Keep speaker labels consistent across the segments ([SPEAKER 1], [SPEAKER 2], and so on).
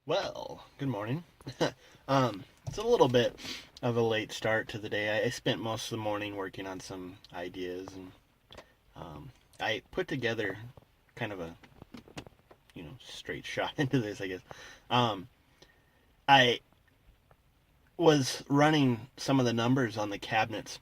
[SPEAKER 1] Well, good morning. It's a little bit of a late start to the day. I spent most of the morning working on some ideas, and um, I put together kind of a straight shot into this, I guess. Um, I was running some of the numbers on the cabinets,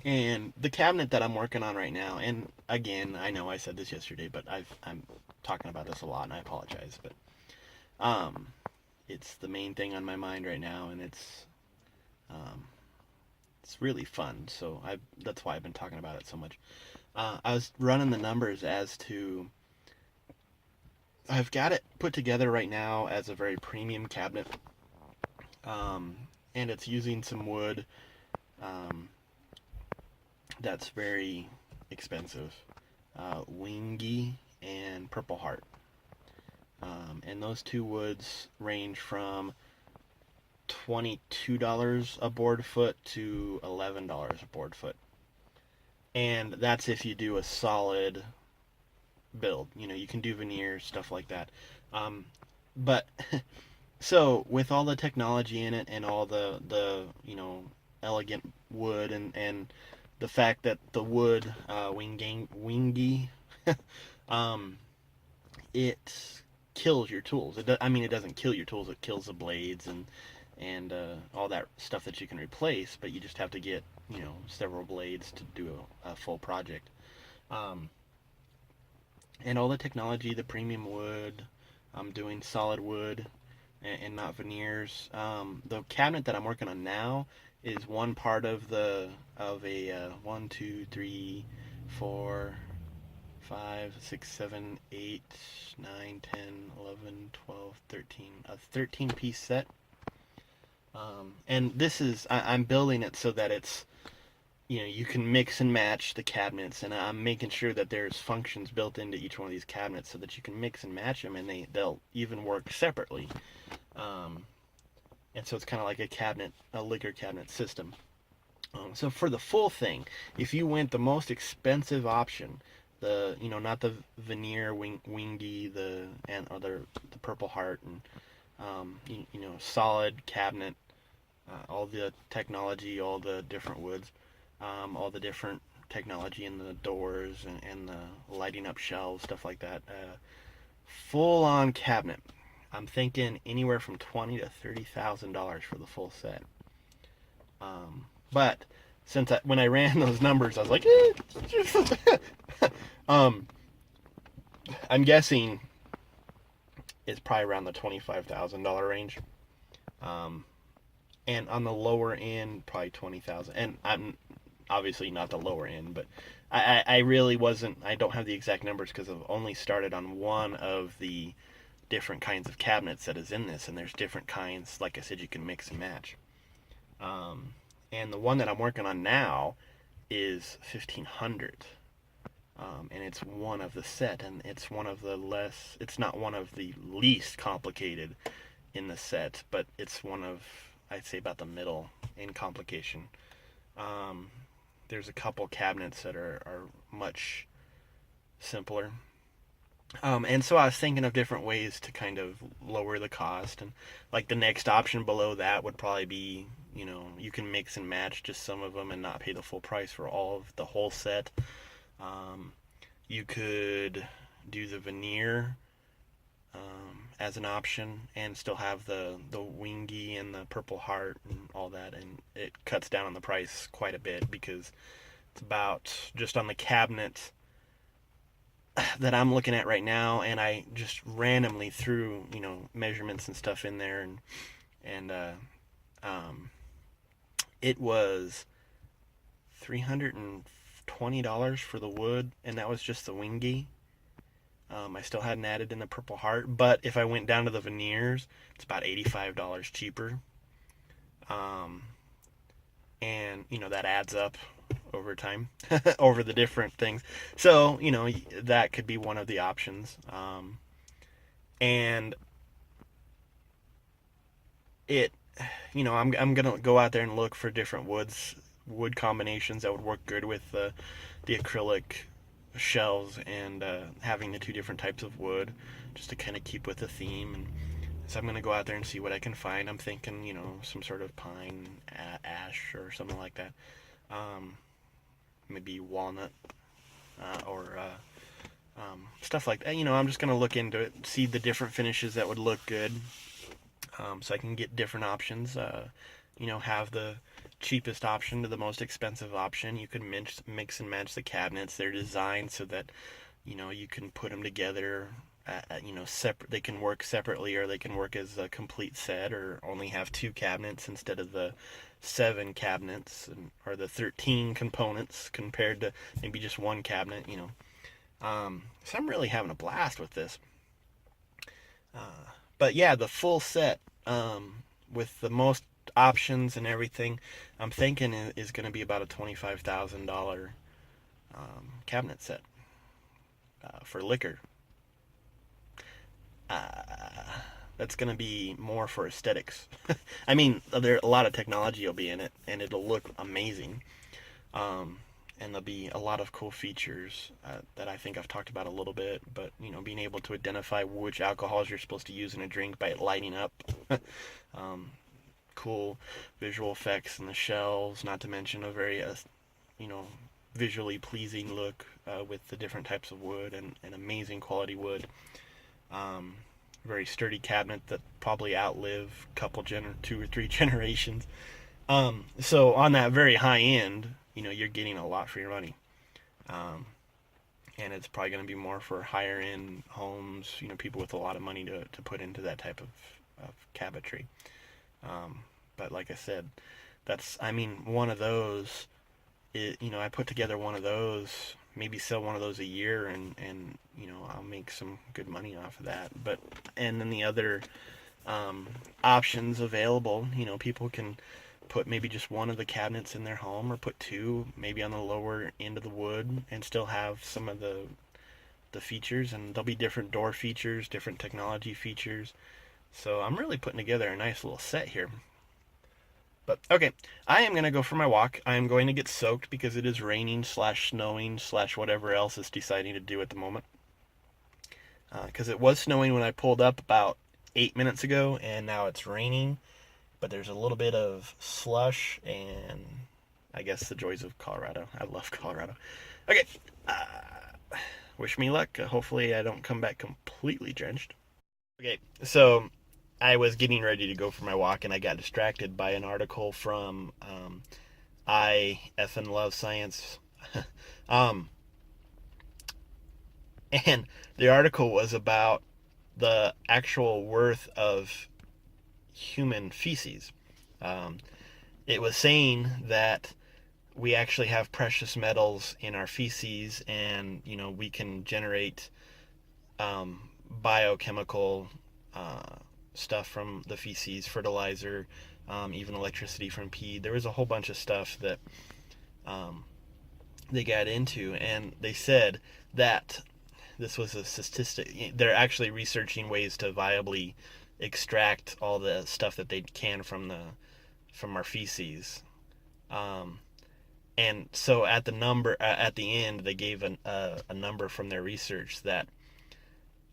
[SPEAKER 1] and the cabinet that I'm working on right now, and again, I know I said this yesterday, but I'm talking about this a lot, and I apologize, but um, it's the main thing on my mind right now, and um, it's really fun. So I that's why I've been talking about it so much. I was running the numbers as to I've got it put together right now as a very premium cabinet, um, and it's using some wood um, that's very expensive, Wingy and Purple Heart, and those two woods range from $22 a board foot to $11 a board foot. And that's if you do a solid build. You can do veneers, stuff like that. Um, but so with all the technology in it and all the elegant wood and the fact that the wood wingy um, it kills your tools. I mean, it doesn't kill your tools. It kills the blades and all that stuff that you can replace. But you just have to get several blades to do a full project. Um, and all the technology, the premium wood, I'm doing solid wood and not veneers. The cabinet that I'm working on now is one part of a 1, 2, 3, 4, 5, 6, 7, 8, 9, 10, 11, 12, 13, a 13-piece set. And this is I'm building it so that it's you can mix and match the cabinets, and I'm making sure that there's functions built into each one of these cabinets so that you can mix and match them, and they'll even work separately. Um, and so it's kind of like a liquor cabinet system. So for the full thing, if you went the most expensive option, not the veneer wingy, and other the Purple Heart, and solid cabinet, all the technology, all the different woods, all the different technology in the doors and the lighting up shelves, stuff like that. Full on cabinet. I'm thinking anywhere from $20,000 to $30,000 for the full set. But when I ran those numbers, I was like, um, I'm guessing it's probably around the $25,000 range. Um, and on the lower end, probably 20,000. And I'm obviously not the lower end, but I really wasn't. I don't have the exact numbers because I've only started on one of the different kinds of cabinets that is in this, and there's different kinds. Like I said, you can mix and match. Um, and the one that I'm working on now is 1500, and it's one of the set, and it's one of the less. It's not one of the least complicated in the set, but it's one of, I'd say, about the middle in complication. Um, there's a couple cabinets that are much simpler. And so I was thinking of different ways to kind of lower the cost. And like the next option below that would probably be, you can mix and match just some of them and not pay the full price for all of the whole set. Um, you could do the veneer as an option and still have the wingy and the Purple Heart and all that, and it cuts down on the price quite a bit because it's about just on the cabinet that I'm looking at right now, and I just randomly threw measurements and stuff in there, and um, it was $320 for the wood, and that was just the wingy. I still hadn't added in the Purple Heart, but if I went down to the veneers, it's about $85 cheaper. Um, and that adds up over time, over the different things. So that could be one of the options. And it, I'm gonna go out there and look for different wood combinations that would work good with the acrylic shelves and having the two different types of wood, just to kind of keep with the theme. And So I'm going to go out there and see what I can find. I'm thinking, some sort of pine, ash, or something like that. Maybe walnut, or stuff like that. I'm just going to look into it, see the different finishes that would look good, so I can get different options. Have the cheapest option to the most expensive option. You can mix and match the cabinets. They're designed so that you can put them together. Separate. They can work separately, or they can work as a complete set, or only have 2 cabinets instead of the 7 cabinets, or the 13 components compared to maybe just one cabinet. So I'm really having a blast with this. But yeah, the full set, with the most options and everything, I'm thinking is going to be about a $25,000 cabinet set for liquor. That's going to be more for aesthetics. I mean, a lot of technology will be in it, and it'll look amazing. And there'll be a lot of cool features that I think I've talked about a little bit. But being able to identify which alcohols you're supposed to use in a drink by it lighting up. Cool visual effects in the shelves, not to mention a very visually pleasing look with the different types of wood and amazing quality wood. Very sturdy cabinet that probably outlive a couple 2 or 3 generations. So on that very high end, you're getting a lot for your money. And it's probably going to be more for higher end homes, people with a lot of money to put into that type of cabinetry. But like I said, one of those, I put together one of those, maybe sell one of those a year, and I'll make some good money off of that. And then the other options available, people can put maybe just one of the cabinets in their home, or put 2 maybe on the lower end of the wood, and still have some of the features. And there'll be different door features, different technology features. So I'm really putting together a nice little set here. But okay, I am going to go for my walk. I am going to get soaked because it is raining / snowing / whatever else it's deciding to do at the moment. Because it was snowing when I pulled up about 8 minutes ago, and now it's raining. But there's a little bit of slush, and I guess the joys of Colorado. I love Colorado. Okay, wish me luck. Hopefully I don't come back completely drenched. Okay, so I was getting ready to go for my walk, and I got distracted by an article from I effing love science. And the article was about the actual worth of human feces. It was saying that we actually have precious metals in our feces, and we can generate biochemical stuff from the feces, fertilizer, even electricity from pee. There was a whole bunch of stuff that they got into, and they said that this was a statistic. They're actually researching ways to viably extract all the stuff that they can from our feces. And so at the end, they gave a number from their research that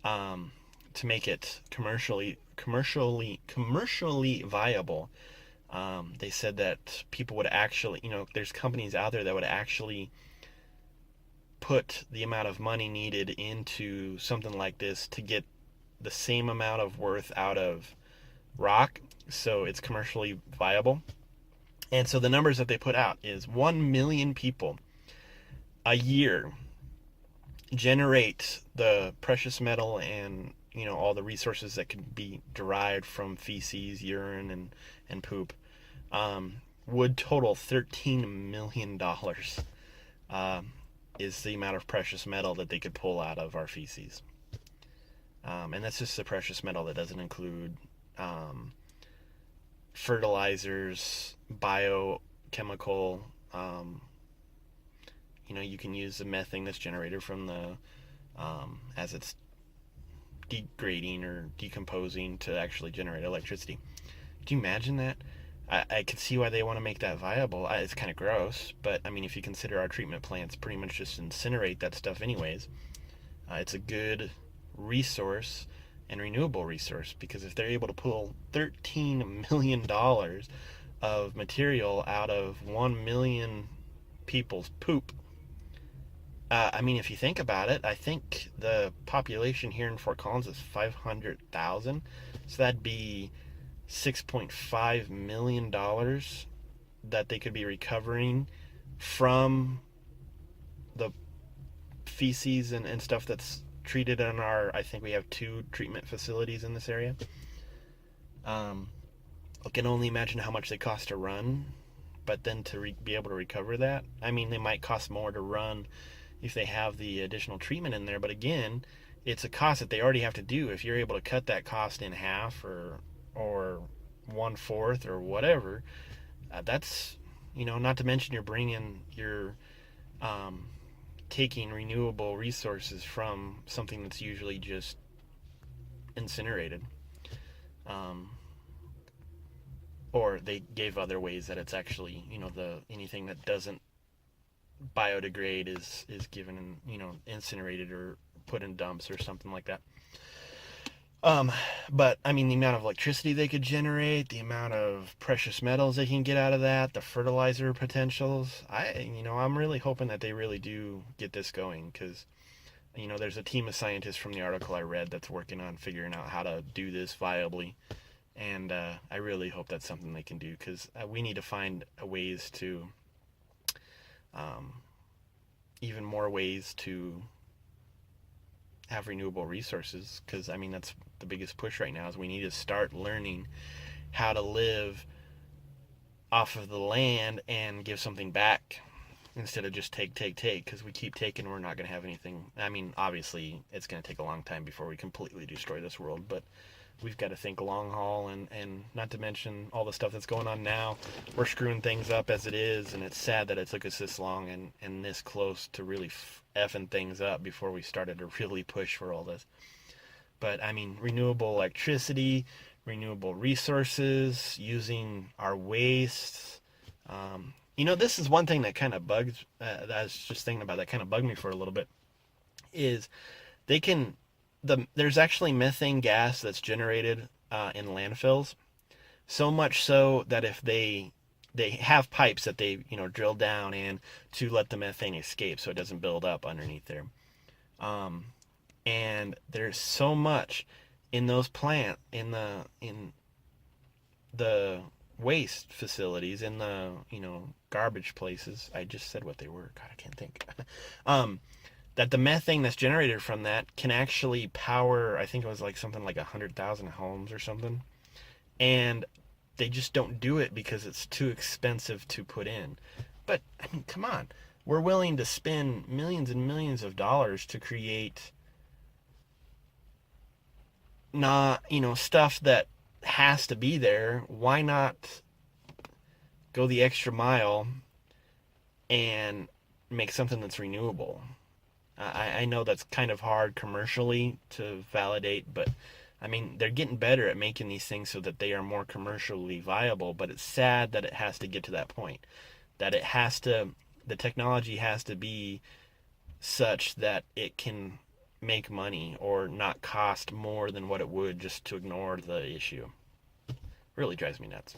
[SPEAKER 1] to make it commercially viable, they said that people would actually, there's companies out there that would actually put the amount of money needed into something like this to get the same amount of worth out of rock, so it's commercially viable. And so the numbers that they put out is 1 million people a year generate the precious metal and all the resources that could be derived from feces, urine, and poop, would total $13 million. Is the amount of precious metal that they could pull out of our feces. And that's just the precious metal. That doesn't include fertilizers, biochemical. You can use the methane that's generated from the as it's degrading or decomposing to actually generate electricity. Do you imagine that? I could see why they want to make that viable. It's kind of gross, but if you consider our treatment plants pretty much just incinerate that stuff anyways. It's a good resource and renewable resource, because if they're able to pull $13 million of material out of 1 million people's poop, I mean, if you think about it, I think the population here in Fort Collins is 500,000. So that'd be $6.5 million that they could be recovering from the feces and stuff that's treated in I think we have 2 treatment facilities in this area. I can only imagine how much they cost to run, but then to be able to recover that, I mean, they might cost more to run if they have the additional treatment in there, but again, it's a cost that they already have to do. If you're able to cut that cost in half or 1/4 or whatever, that's, not to mention you're taking renewable resources from something that's usually just incinerated. Um, or they gave other ways that it's actually, the anything that doesn't biodegrade is given, incinerated or put in dumps or something like that. Um, but I mean, the amount of electricity they could generate, the amount of precious metals they can get out of that, the fertilizer potentials. I'm really hoping that they really do get this going, because, there's a team of scientists from the article I read that's working on figuring out how to do this viably. And I really hope that's something they can do, because we need to find ways to, even more ways to have renewable resources, because I mean, that's the biggest push right now, is we need to start learning how to live off of the land and give something back instead of just take, because we keep taking, we're not going to have anything. I mean, obviously it's going to take a long time before we completely destroy this world, but we've got to think long haul, and not to mention all the stuff that's going on now. We're screwing things up as it is, and it's sad that it took us this long and this close to really effing things up before we started to really push for all this. But I mean, renewable electricity, renewable resources, using our wastes. This is one thing that kind of bugs, that I was just thinking about, that kind of bugged me for a little bit, is they can, there's actually methane gas that's generated in landfills, so much so that if they have pipes that they drill down in to let the methane escape so it doesn't build up underneath there. And there's so much in those in the waste facilities, in the garbage places. I just said what they were. God, I can't think. That the methane that's generated from that can actually power, I think it was like something like 100,000 homes or something. And they just don't do it because it's too expensive to put in. But I mean, come on. We're willing to spend millions and millions of dollars to create not, stuff that has to be there. Why not go the extra mile and make something that's renewable? I know that's kind of hard commercially to validate, but I mean, they're getting better at making these things so that they are more commercially viable, but it's sad that it has to get to that point. That the technology has to be such that it can make money or not cost more than what it would just to ignore the issue. Really drives me nuts.